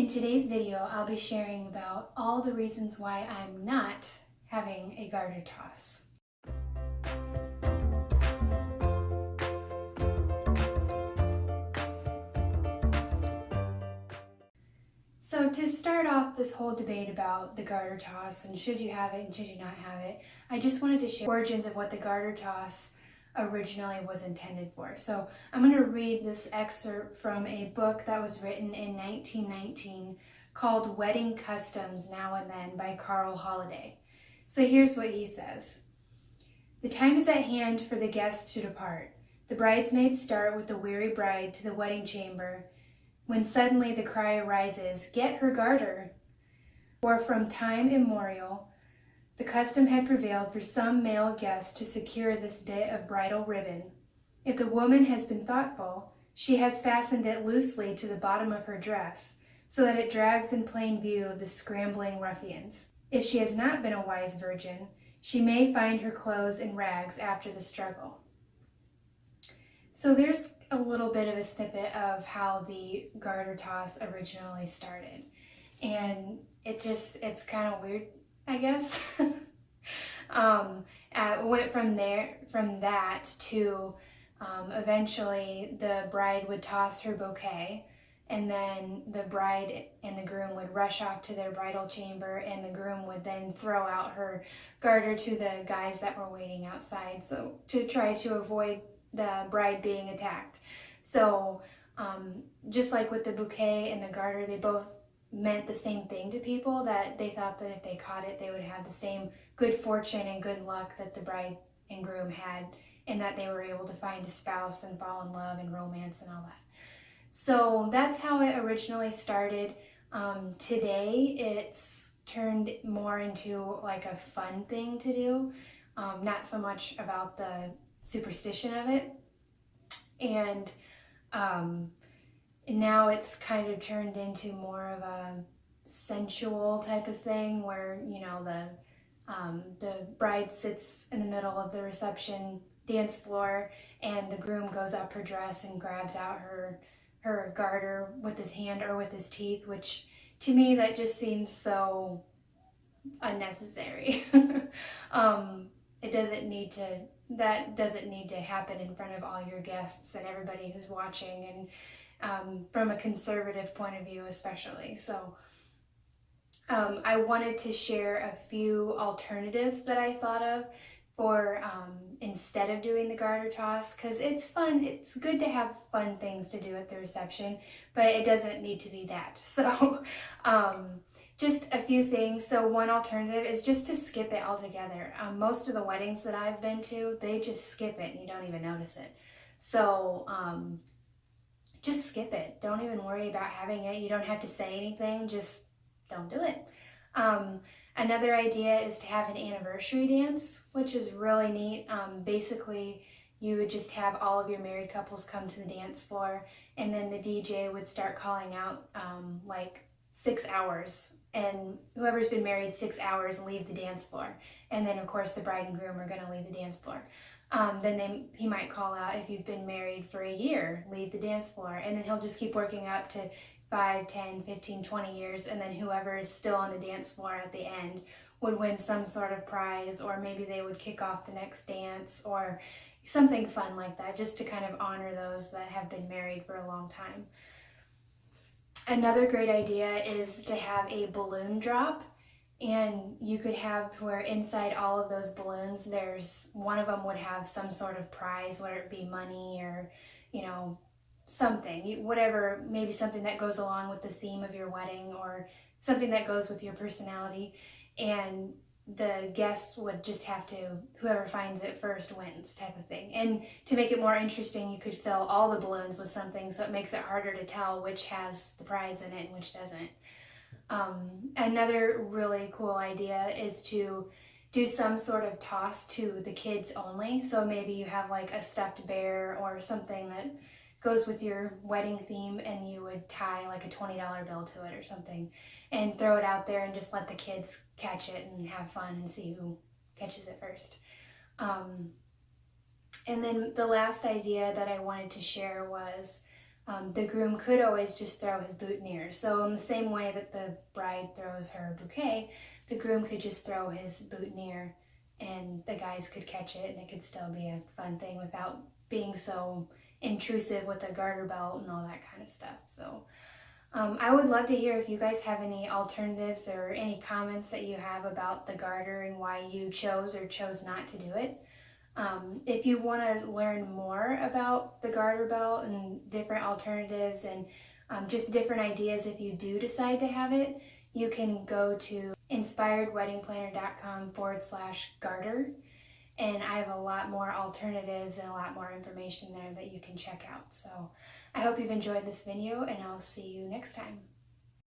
In today's video, I'll be sharing about all the reasons why I'm not having a garter toss. So to start off this whole debate about the garter toss and should you have it and should you not have it, I just wanted to share the origins of what the garter toss originally was intended for. So I'm going to read this excerpt from a book that was written in 1919 called Wedding Customs Now and Then by Carl Holliday. So here's what he says. The time is at hand for the guests to depart. The bridesmaids start with the weary bride to the wedding chamber, when suddenly the cry arises, "Get her garter!" For from time immemorial, the custom had prevailed for some male guest to secure this bit of bridal ribbon. If the woman has been thoughtful, she has fastened it loosely to the bottom of her dress, so that it drags in plain view the scrambling ruffians. If she has not been a wise virgin, she may find her clothes in rags after the struggle. So there's a little bit of a snippet of how the garter toss originally started. And it's kind of weird, I guess. It went from that to eventually the bride would toss her bouquet, and then the bride and the groom would rush off to their bridal chamber, and the groom would then throw out her garter to the guys that were waiting outside, so to try to avoid the bride being attacked. So just like with the bouquet and the garter, they both meant the same thing to people, that they thought that if they caught it, they would have the same good fortune and good luck that the bride and groom had, and that they were able to find a spouse and fall in love and romance and all that. So that's how it originally started. Today it's turned more into like a fun thing to do, not so much about the superstition of it. And now it's kind of turned into more of a sensual type of thing where, you know, the bride sits in the middle of the reception dance floor and the groom goes up her dress and grabs out her garter with his hand or with his teeth, which to me that just seems so unnecessary. That doesn't need to happen in front of all your guests and everybody who's watching, and from a conservative point of view especially. So I wanted to share a few alternatives that I thought of for instead of doing the garter toss, because it's fun. It's good to have fun things to do at the reception, but it doesn't need to be that. So just a few things. So one alternative is just to skip it altogether. Most of the weddings that I've been to, they just skip it and you don't even notice it. So just skip it. Don't even worry about having it. You don't have to say anything. Just don't do it. Another idea is to have an anniversary dance, which is really neat. Basically, you would just have all of your married couples come to the dance floor, and then the DJ would start calling out like 6 hours, and whoever's been married 6 hours leave the dance floor. And then of course the bride and groom are going to leave the dance floor. Then he might call out, if you've been married for a year, leave the dance floor. And then he'll just keep working up to 5, 10, 15, 20 years, and then whoever is still on the dance floor at the end would win some sort of prize, or maybe they would kick off the next dance or something fun like that, just to kind of honor those that have been married for a long time. Another great idea is to have a balloon drop, and you could have where inside all of those balloons, there's one of them would have some sort of prize, whether it be money or, you know, something, whatever, maybe something that goes along with the theme of your wedding or something that goes with your personality, and the guests would just have to, whoever finds it first wins type of thing. And to make it more interesting, you could fill all the balloons with something, so it makes it harder to tell which has the prize in it and which doesn't. Another really cool idea is to do some sort of toss to the kids only. So maybe you have like a stuffed bear or something that goes with your wedding theme, and you would tie like a $20 bill to it or something and throw it out there and just let the kids catch it and have fun and see who catches it first. And then the last idea that I wanted to share was the groom could always just throw his boutonniere. So in the same way that the bride throws her bouquet, the groom could just throw his boutonniere and the guys could catch it, and it could still be a fun thing without being so intrusive with the garter belt and all that kind of stuff. So I would love to hear if you guys have any alternatives or any comments that you have about the garter and why you chose or chose not to do it. If you want to learn more about the garter belt and different alternatives and just different ideas if you do decide to have it, you can go to inspiredweddingplanner.com/garter, and I have a lot more alternatives and a lot more information there that you can check out. So I hope you've enjoyed this video, and I'll see you next time.